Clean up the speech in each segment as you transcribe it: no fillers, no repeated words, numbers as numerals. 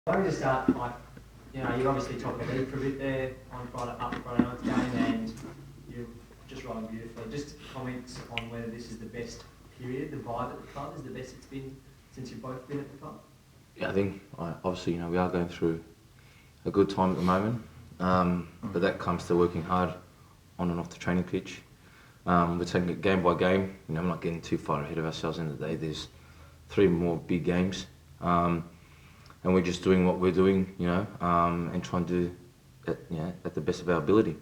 Why don't we just start, like, you're obviously top of the league for a bit there on Friday night's game, and you're just rolling beautifully. Just comments on whether this is the best period, the vibe at the club is the best it's been since you've both been at the club? Yeah, I think obviously we are going through a good time at the moment, but that comes to working hard on and off the training pitch. We're taking it game by game. I'm not getting too far ahead of ourselves in the day. There's 3 more big games. And we're just doing what we're doing, and trying to do it, at the best of our ability,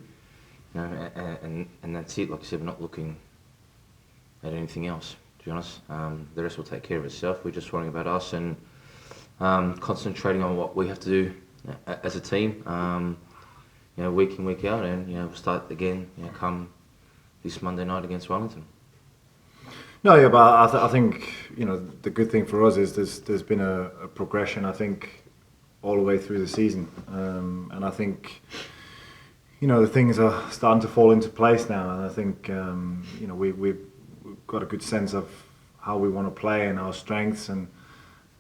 and that's it. Like I said, we're not looking at anything else, to be honest. The rest will take care of itself. We're just worrying about us and concentrating on what we have to do as a team, week in, week out, and we'll start again, come this Monday night against Wellington. No, yeah, but I think the good thing for us is there's been a progression. I think all the way through the season, and I think the things are starting to fall into place now. And I think we've got a good sense of how we want to play and our strengths, and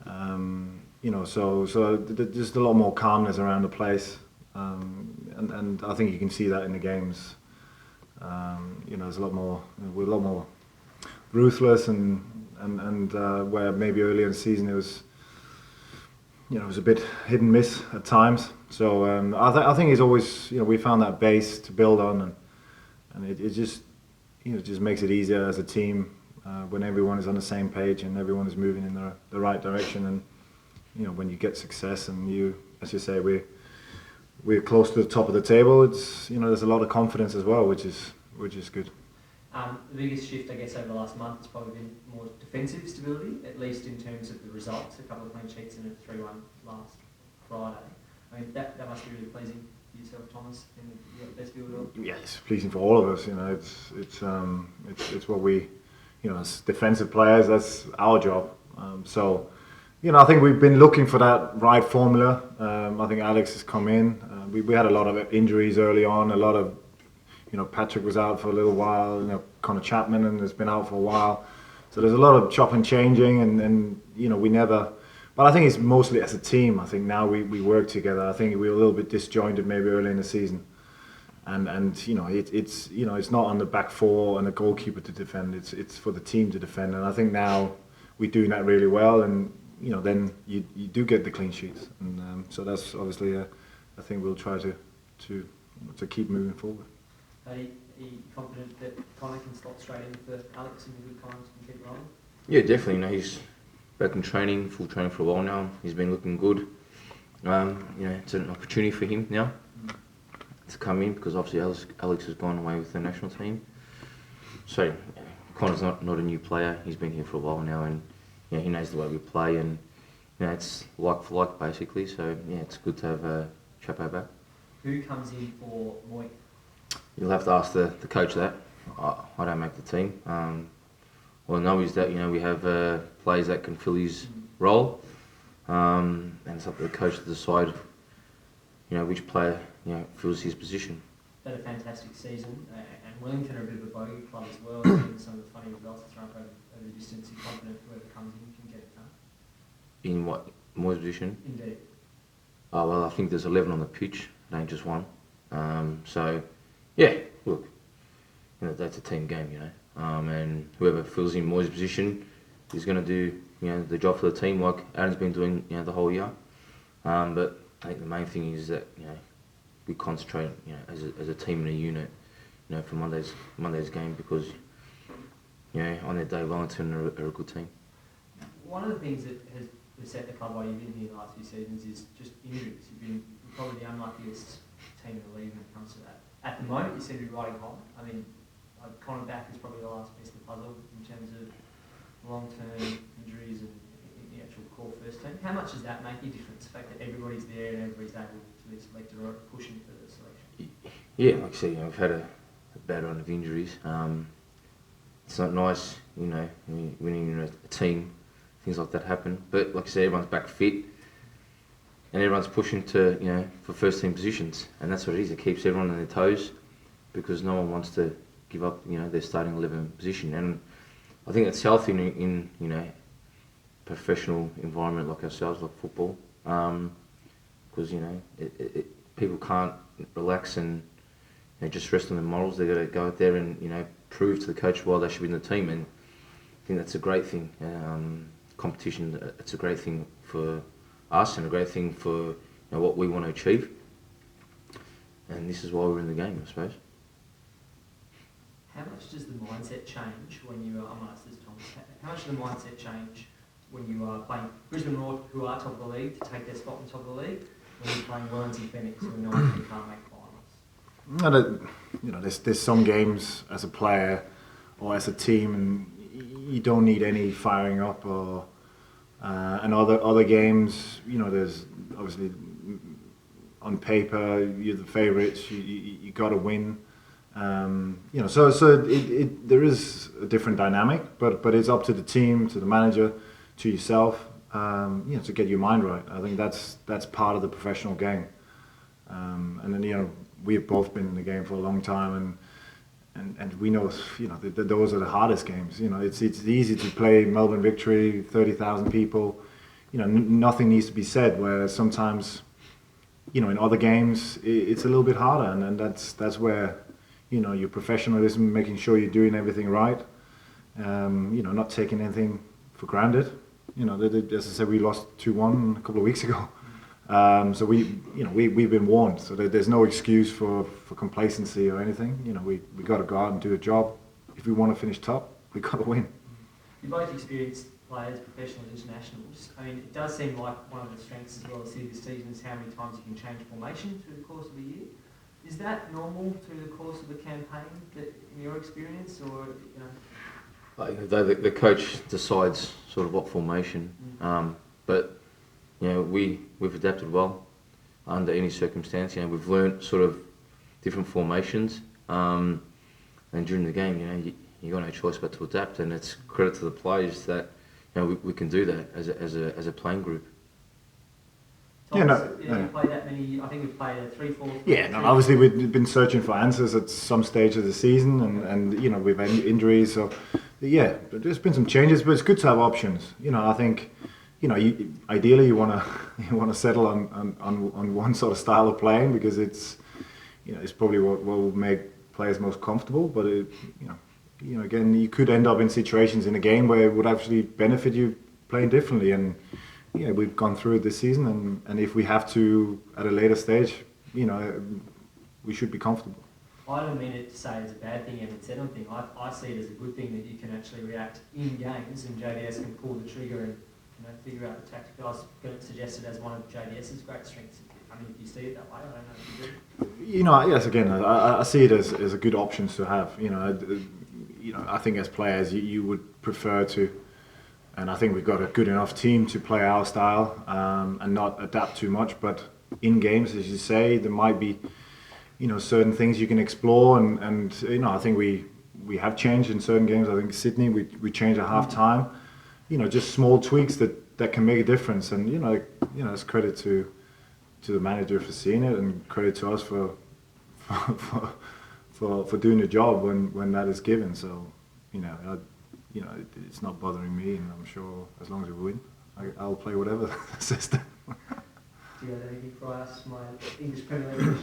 so there's just a lot more calmness around the place, and I think you can see that in the games. There's a lot more. We're a lot more ruthless, and where maybe earlier in the season it was a bit hit and miss at times. So I think it's always we found that base to build on, and it just just makes it easier as a team when everyone is on the same page and everyone is moving in the right direction. And when you get success and as you say, we're close to the top of the table. It's there's a lot of confidence as well, which is good. The biggest shift, I guess, over the last month has probably been more defensive stability, at least in terms of the results. A couple of clean sheets and a 3-1 last Friday. I mean, that must be really pleasing for yourself, Thomas, and you got the best view of it all. Yeah, it's pleasing for all of us. It's what we, as defensive players, that's our job. I think we've been looking for that right formula. I think Alex has come in. We had a lot of injuries early on. A lot of Patrick was out for a little while, Connor Chapman and has been out for a while. So there's a lot of chop and changing, and we never... But I think it's mostly as a team. I think now we work together. I think we were a little bit disjointed maybe early in the season. And it's not on the back four and the goalkeeper to defend. It's for the team to defend. And I think now we're doing that really well, and then you do get the clean sheets. And so that's obviously I think we'll try to keep moving forward. Are you confident that Connor can slot straight in for Alex in good times and keep rolling? Yeah, definitely. He's back in training, full training for a while now. He's been looking good. It's an opportunity for him now to come in, because obviously Alex has gone away with the national team. So Connor's not a new player. He's been here for a while now, and he knows the way we play, and it's like for like basically. So it's good to have Chapo back. Who comes in for Moy? You'll have to ask the coach that. I don't make the team. All I know is that we have players that can fill his role, and it's up to the coach to decide which player fills his position. Had a fantastic season, and Wellington are a bit of a bogey club as well. Given some of the funny results thrown up over the distance, you're confident whoever comes in can get it done. In what Moy's position? Indeed. Oh well, I think there's 11 on the pitch. It ain't just one. Yeah, look, that's a team game, and whoever fills in Moy's position is going to do, the job for the team, like Aaron's been doing, the whole year. But I think the main thing is that, we concentrate, as a team and a unit, for Monday's game, because, on their day, Wellington are a good team. One of the things that has beset the club while you've been here the last few seasons is just injuries. You've been probably the unluckiest team in the league when it comes to that. At the moment, you seem to be riding high. I mean, Connor back is probably the last piece of the puzzle in terms of long-term injuries and the actual core first team. How much does that make a difference, the fact that everybody's there and everybody's able to be selected or pushing for the selection? Yeah, like I say, we've had a bad run of injuries. It's not nice, when you're in a team, things like that happen. But like I say, everyone's back fit, and everyone's pushing to, for first team positions, and that's what it is. It keeps everyone on their toes, because no one wants to give up, their starting 11 position. And I think it's healthy in professional environment like ourselves, like football. because people can't relax and just rest on their morals. They've got to go out there and prove to the coach why they should be in the team, and I think that's a great thing. Competition, it's a great thing for us and a great thing for what we want to achieve, and this is why we're in the game, I suppose. How much does the mindset change when you are, I'm going to ask this, Thomas, how much does the mindset change when you are playing Brisbane Roar, who are top of the league, to take their spot on top of the league, when you're playing Wellington Phoenix, who know they can't make finals? There's some games as a player or as a team, and you don't need any firing up, or and other games, there's obviously on paper you're the favourites, you got to win. So there is a different dynamic, but it's up to the team, to the manager, to yourself, to get your mind right. I think that's part of the professional game. And then we've both been in the game for a long time, and we know that those are the hardest games. It's easy to play Melbourne Victory, 30,000 people. Nothing needs to be said. Where sometimes, in other games it's a little bit harder, and that's where your professionalism, making sure you're doing everything right, not taking anything for granted. As I said, we lost 2-1 a couple of weeks ago. So we've been warned. So there's no excuse for complacency or anything. We got to go out and do a job. If we want to finish top, we got to win. You both experienced players, professional and internationals. I mean, it does seem like one of the strengths as well as this season is how many times you can change formation through the course of a year. Is that normal through the course of the campaign, in your experience, or The coach decides sort of what formation, but we've adapted well under any circumstance. We've learnt sort of different formations, and during the game, you got no choice but to adapt, and it's credit to the players that we can do that as a playing group. Thomas, you played that many. I think we've played 3-4. Yeah, obviously we've been searching for answers at some stage of the season, and we've had injuries. So yeah, there's been some changes, but it's good to have options. I think ideally you want to settle on one sort of style of playing, because it's probably what will make players most comfortable. But again, you could end up in situations in a game where it would actually benefit you playing differently, and we've gone through it this season, and if we have to at a later stage, we should be comfortable. I don't mean it to say it's a bad thing, Evan said anything. I see it as a good thing that you can actually react in games, and JDS can pull the trigger and figure out the tactic. I was going to suggest it as one of JDS's great strengths. I mean, if you see it that way, I don't know if you do. Yes, again, I see it as a good option to have. I think as players, you would prefer to. And I think we've got a good enough team to play our style and not adapt too much. But in games, as you say, there might be, certain things you can explore. And I think we have changed in certain games. I think Sydney, we changed at half time. Just small tweaks that can make a difference. And it's credit to the manager for seeing it, and credit to us for doing the job when that is given. So it's not bothering me, and I'm sure as long as we win, I'll play whatever system. Do you have anything for us, my English Premier League?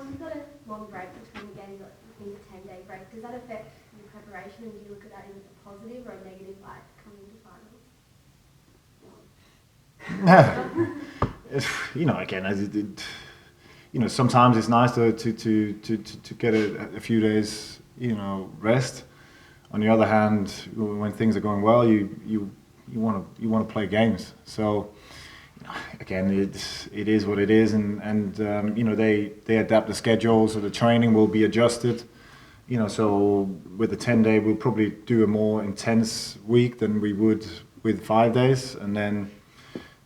You've got a long break between the games, I think a 10-day break. Does that affect your preparation, and do you look at that in a positive or a negative light coming into finals? Again, sometimes it's nice to get a few days, rest. On the other hand, when things are going well, you want to play games. So again, it is what it is, and they adapt the schedule, so the training will be adjusted. So with the 10-day, we'll probably do a more intense week than we would with 5 days, and then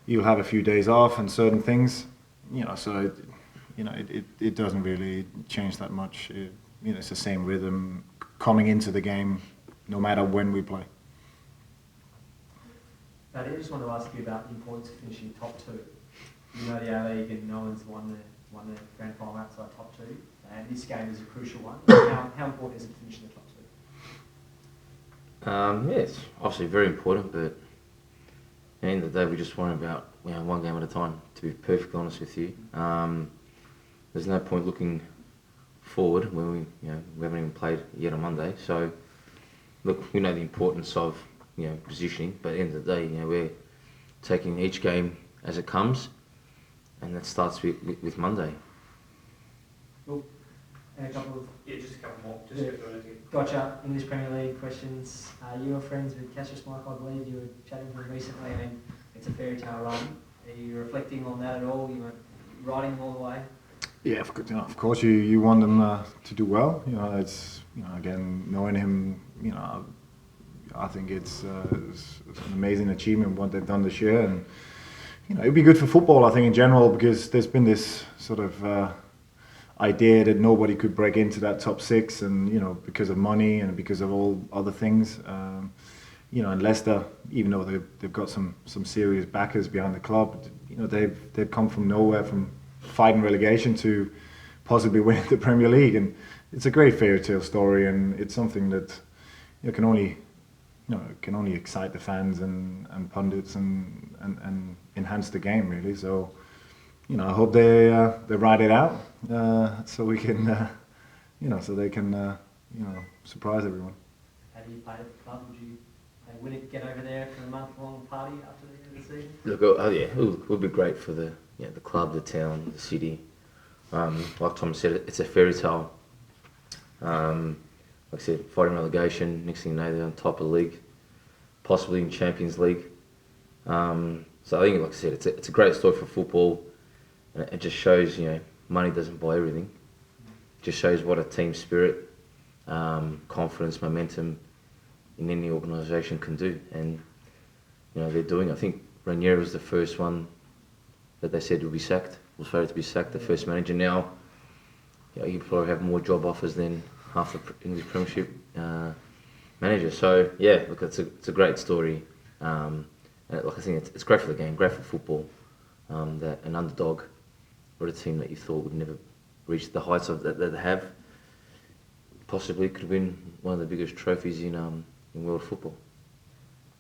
you'll have a few days off and certain things. So it doesn't really change that much. It's the same rhythm coming into the game, no matter when we play. But I just want to ask you about the importance of finishing top two. The A-League, and no one's won the grand final outside top two, and this game is a crucial one. How important is it to finish in the top two? It's obviously very important, but the end of the day, we just worry about one game at a time. To be perfectly honest with you, there's no point looking forward when we haven't even played yet on Monday. So, look, we know the importance of positioning, but at the end of the day, we're taking each game as it comes, and that starts with Monday. Cool. And a couple of Just a couple more. gotcha English Premier League questions. You were friends with Cassius Mike, I believe. You were chatting to him recently. I mean, it's a fairy tale run. Are you reflecting on that at all? You were riding him all the way. Yeah, of course, you want them to do well. It's again, knowing him, I think it's an amazing achievement what they've done this year, and it'd be good for football, I think, in general, because there's been this sort of idea that nobody could break into that top six, and because of money and because of all other things. And Leicester, even though they've got some serious backers behind the club, they've come from nowhere, from fighting relegation to possibly winning the Premier League, and it's a great fairy tale story, and it's something that can only excite the fans and pundits and enhance the game, really. So I hope they ride it out so we can so they can surprise everyone. How do you play at the club? Would it get over there for a month-long party after the end of the season? Look, it would be great for the club, the town, the city. Like Tom said, it's a fairy tale. Like I said, fighting relegation, next thing you know, they're on top of the league, possibly in Champions League. So I think, like I said, it's a great story for football, and it just shows, money doesn't buy everything. It just shows what a team spirit, confidence, momentum in any organisation can do, and they're doing. I think Ranieri was the first one that they said would be sacked. Was fated to be sacked, the first manager. Now, you probably have more job offers than half the English Premiership manager. So look, it's a great story, and like I think it's great for the game, great for football. That an underdog or a team that you thought would never reach the heights of that they have, possibly could win one of the biggest trophies in world football.